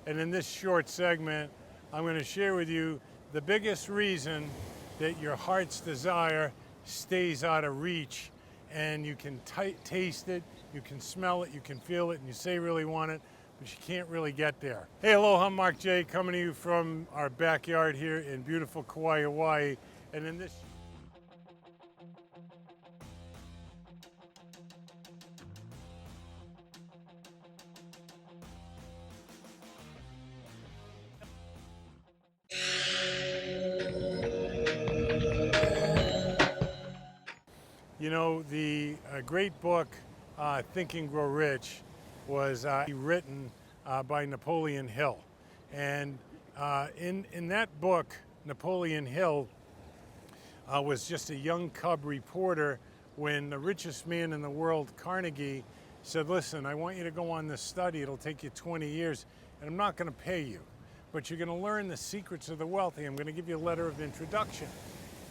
And in this short segment, I'm going to share with you the biggest reason that your heart's desire stays out of reach, and you can taste it, you can smell it, you can feel it, and you say you really want it, but you can't really get there. Hey, aloha, I'm Mark J, coming to you from our backyard here in beautiful Kauai, Hawaii. And in this You know, the great book, Think and Grow Rich, was written by Napoleon Hill. And in that book, Napoleon Hill was just a young cub reporter when the richest man in the world, Carnegie, said, listen, I want you to go on this study. It'll take you 20 years, and I'm not going to pay you. But you're going to learn the secrets of the wealthy. I'm going to give you a letter of introduction.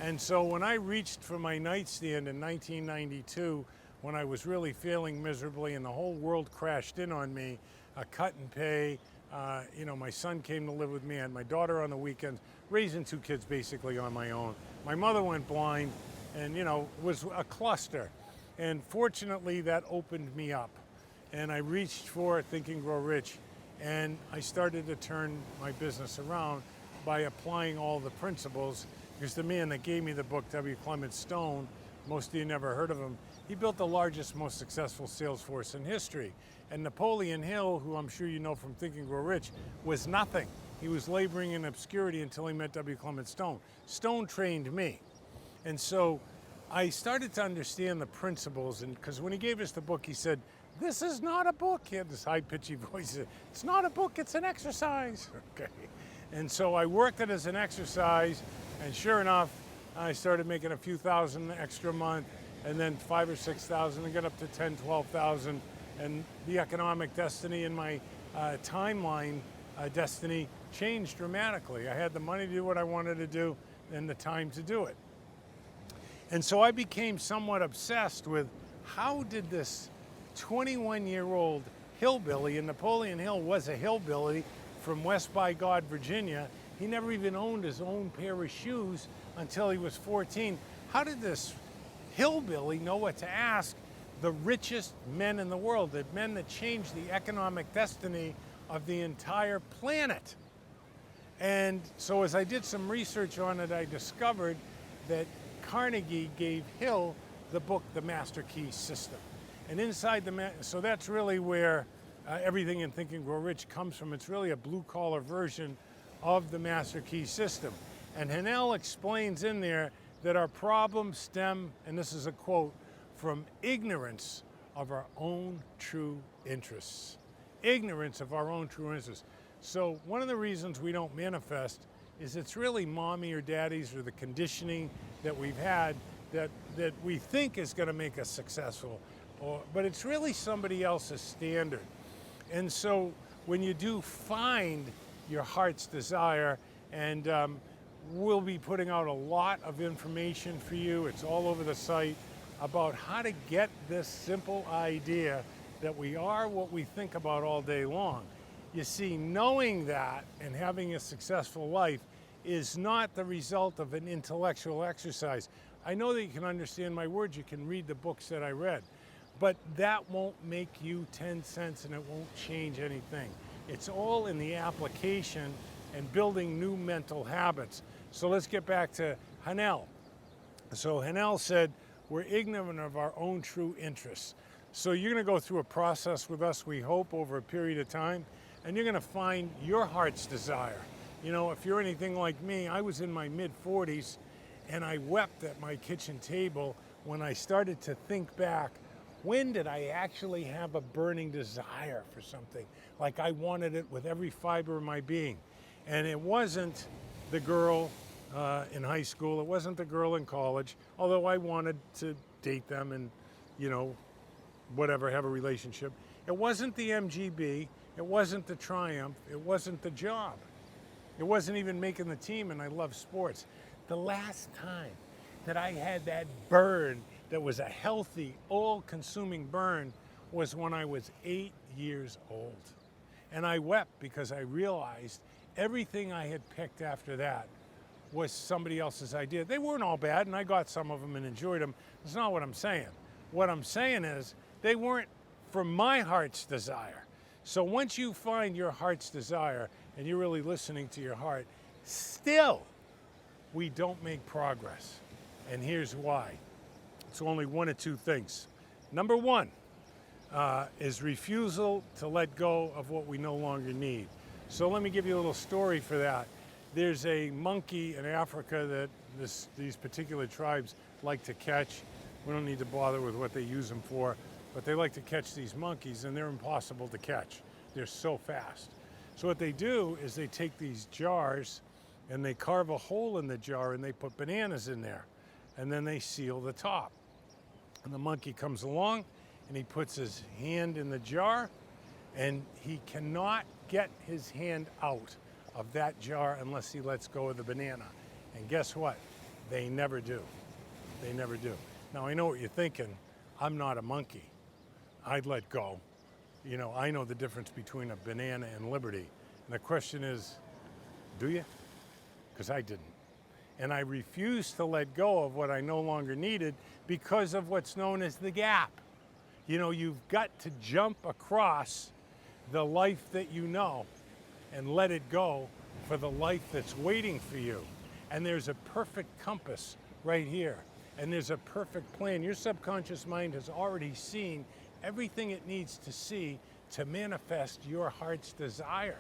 And so when I reached for my nightstand in 1992, when I was really failing miserably and the whole world crashed in on me, a cut and pay, my son came to live with me, I had my daughter on the weekends, raising two kids basically on my own. My mother went blind and, was a cluster. And fortunately, that opened me up. And I reached for Think and Grow Rich, and I started to turn my business around by applying all the principles. Because the man that gave me the book, W. Clement Stone, most of you never heard of him, he built the largest, most successful sales force in history. And Napoleon Hill, who I'm sure you know from Think and Grow Rich, was nothing. He was laboring in obscurity until he met W. Clement Stone. Stone trained me. And so I started to understand the principles, and because when he gave us the book, he said, this is not a book. He had this high-pitchy voice. He said, it's not a book, it's an exercise. Okay. And so I worked it as an exercise, and sure enough, I started making a few thousand extra a month, and then 5,000 or 6,000, and got up to 10, 12,000. And the economic destiny in my timeline destiny changed dramatically. I had the money to do what I wanted to do and the time to do it. And so I became somewhat obsessed with how did this 21-year-old hillbilly, and Napoleon Hill was a hillbilly from West by God, Virginia. He never even owned his own pair of shoes until he was 14. How did this hillbilly know what to ask the richest men in the world, the men that changed the economic destiny of the entire planet? And so as I did some research on it, I discovered that Carnegie gave Hill the book, The Master Key System. And inside so that's really where everything in Think and Grow Rich comes from. It's really a blue-collar version of the Master Key System. And Hanel explains in there that our problems stem, and this is a quote, from ignorance of our own true interests. Ignorance of our own true interests. So one of the reasons we don't manifest is it's really mommy or daddy's or the conditioning that we've had that we think is going to make us successful, but it's really somebody else's standard. And so when you do find your heart's desire, and we'll be putting out a lot of information for you, it's all over the site, about how to get this simple idea that we are what we think about all day long. You see, knowing that and having a successful life is not the result of an intellectual exercise. I know that you can understand my words, you can read the books that I read, but that won't make you 10 cents and it won't change anything. It's all in the application and building new mental habits. So let's get back to Hanel. So Hanel said, we're ignorant of our own true interests. So you're going to go through a process with us, we hope, over a period of time, and you're going to find your heart's desire. You know, if you're anything like me, I was in my mid-40s, and I wept at my kitchen table when I started to think back, when did I actually have a burning desire for something? Like I wanted it with every fiber of my being. And it wasn't the girl in high school, it wasn't the girl in college, although I wanted to date them and, whatever, have a relationship. It wasn't the MGB, it wasn't the Triumph, it wasn't the job. It wasn't even making the team, and I love sports. The last time that I had that burn that was a healthy, all-consuming burn was when I was 8 years old. And I wept because I realized everything I had picked after that was somebody else's idea. They weren't all bad, and I got some of them and enjoyed them. That's not what I'm saying. What I'm saying is they weren't from my heart's desire. So once you find your heart's desire and you're really listening to your heart, still we don't make progress. And here's why. It's only one of two things. Number one is refusal to let go of what we no longer need. So let me give you a little story for that. There's a monkey in Africa that these particular tribes like to catch. We don't need to bother with what they use them for, but they like to catch these monkeys, and they're impossible to catch. They're so fast. So what they do is they take these jars and they carve a hole in the jar and they put bananas in there, and then they seal the top. And the monkey comes along and he puts his hand in the jar, and he cannot get his hand out of that jar unless he lets go of the banana. And guess what? They never do. They never do. Now, I know what you're thinking. I'm not a monkey. I'd let go. You know, I know the difference between a banana and liberty. And the question is, do you? Because I didn't. And I refused to let go of what I no longer needed because of what's known as the gap. You know, you've got to jump across the life that you know and let it go for the life that's waiting for you. And there's a perfect compass right here. And there's a perfect plan. Your subconscious mind has already seen everything it needs to see to manifest your heart's desire.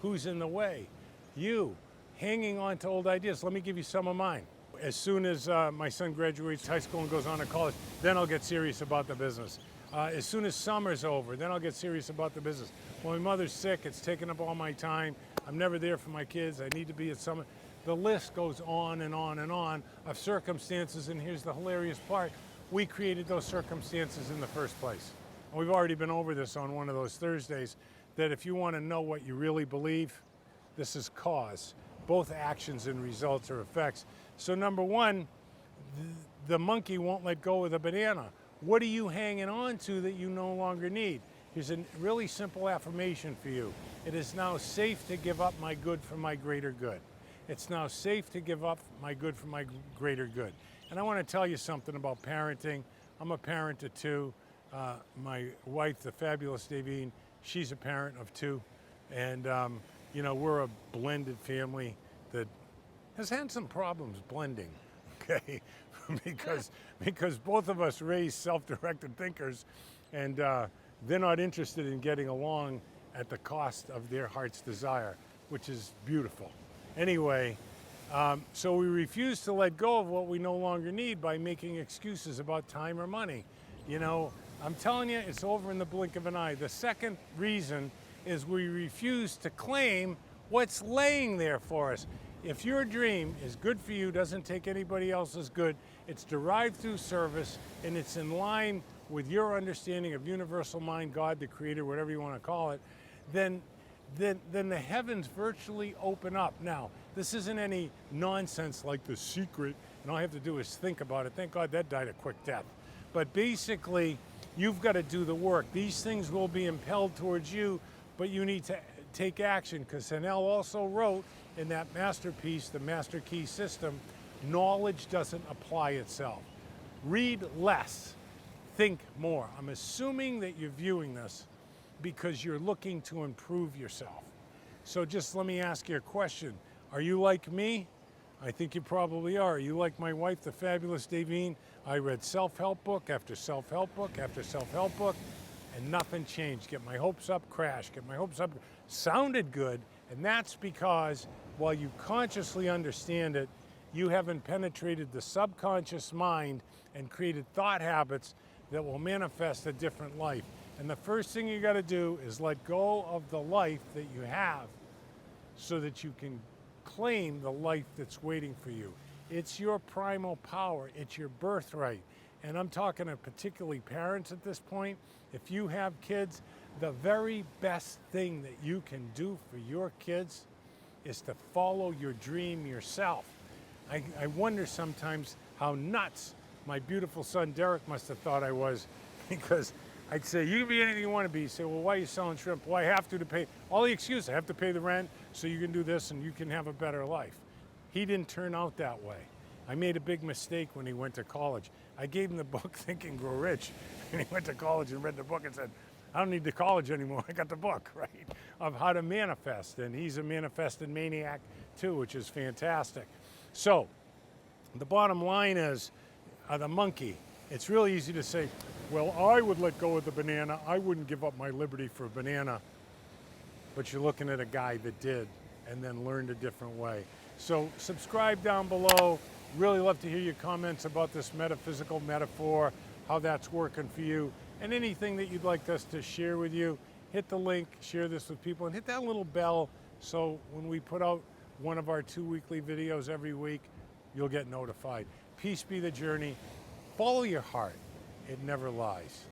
Who's in the way? You, hanging on to old ideas. Let me give you some of mine. As soon as my son graduates high school and goes on to college, then I'll get serious about the business. As soon as summer's over, then I'll get serious about the business. When my mother's sick, it's taking up all my time. I'm never there for my kids. I need to be at summer. The list goes on and on and on of circumstances, and here's the hilarious part. We created those circumstances in the first place. And we've already been over this on one of those Thursdays, that if you want to know what you really believe, this is cause. Both actions and results are effects. So number one, the monkey won't let go of the banana. What are you hanging on to that you no longer need? Here's a really simple affirmation for you. It is now safe to give up my good for my greater good. It's now safe to give up my good for my greater good. And I want to tell you something about parenting. I'm a parent of two. My wife, the fabulous Davine, she's a parent of two. And, you know, we're a blended family that has had some problems blending, okay? because both of us raised self-directed thinkers, and they're not interested in getting along at the cost of their heart's desire, which is beautiful. Anyway, so we refuse to let go of what we no longer need by making excuses about time or money. You know, I'm telling you, it's over in the blink of an eye. The second reason is we refuse to claim what's laying there for us. If your dream is good for you, doesn't take anybody else's good, it's derived through service, and it's in line with your understanding of universal mind, God, the creator, whatever you want to call it, then the heavens virtually open up. Now, this isn't any nonsense like The Secret, and all I have to do is think about it. Thank God that died a quick death. But basically, you've got to do the work. These things will be impelled towards you, but you need to take action, because Hanel also wrote in that masterpiece, The Master Key System, knowledge doesn't apply itself. Read less, think more. I'm assuming that you're viewing this because you're looking to improve yourself. So just let me ask you a question. Are you like me? I think you probably are. Are you like my wife, the fabulous Davine? I read self-help book after self-help book after self-help book, and nothing changed. Get my hopes up, crash. Get my hopes up. Sounded good, and that's because while you consciously understand it, you haven't penetrated the subconscious mind and created thought habits that will manifest a different life. And the first thing you got to do is let go of the life that you have so that you can claim the life that's waiting for you. It's your primal power. It's your birthright. And I'm talking to particularly parents at this point. If you have kids, the very best thing that you can do for your kids is to follow your dream yourself. I wonder sometimes how nuts my beautiful son Derek must have thought I was, because I'd say, you can be anything you want to be. He'd say, well, why are you selling shrimp? Well, I have to pay. all the excuse, I have to pay the rent so you can do this and you can have a better life. He didn't turn out that way. I made a big mistake when he went to college. I gave him the book Think and Grow Rich, and he went to college and read the book and said, I don't need the college anymore, I got the book, right, of how to manifest. And he's a manifested maniac too, which is fantastic. So, the bottom line is, the monkey, it's really easy to say, well, I would let go of the banana, I wouldn't give up my liberty for a banana. But you're looking at a guy that did and then learned a different way. So subscribe down below. Really love to hear your comments about this metaphysical metaphor, how that's working for you, and anything that you'd like us to share with you. Hit the link, share this with people, and hit that little bell so when we put out one of our 2 weekly videos every week, you'll get notified. Peace be the journey. Follow your heart. It never lies.